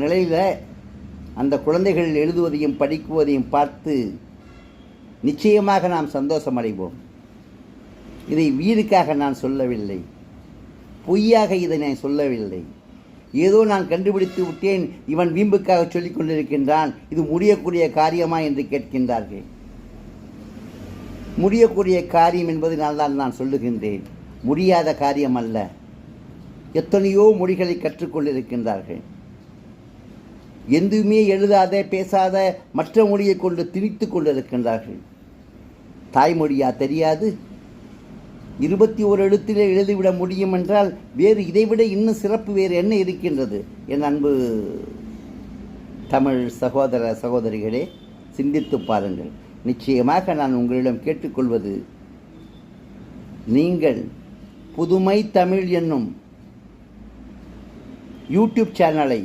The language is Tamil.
நிலையில் அந்த குழந்தைகள் எழுதுவதையும் படிக்குவதையும் பார்த்து நிச்சயமாக நாம் சந்தோஷமடைவோம். இதை வீணுக்காக நான் சொல்லவில்லை, பொய்யாக இதை நான் சொல்லவில்லை. ஏதோ நான் கண்டுபிடித்து விட்டேன், இவன் வீம்புக்காக சொல்லிக் கொண்டிருக்கின்றான், இது முடியக்கூடிய காரியமா என்று கேட்கின்றார்கள். முடியக்கூடிய காரியம் என்பது நான் சொல்லுகின்றேன், முடியாத காரியம் அல்ல. எத்தனையோ மொழிகளை கற்றுக்கொண்டிருக்கின்றார்கள். எதுவுமே எழுதாத பேசாத மற்ற மொழியை கொண்டு திணித்து கொண்டிருக்கின்றார்கள். தாய்மொழியா தெரியாது? 21 எழுத்திலே எழுதிவிட முடியும் என்றால் வேறு இதைவிட இன்னும் சிறப்பு வேறு என்ன இருக்கின்றது? என் அன்பு தமிழ் சகோதர சகோதரிகளே, சிந்தித்து பாருங்கள். நிச்சயமாக நான் உங்களிடம் கேட்டுக்கொள்வது, நீங்கள் புதுமை தமிழ் என்னும் யூடியூப் சேனலை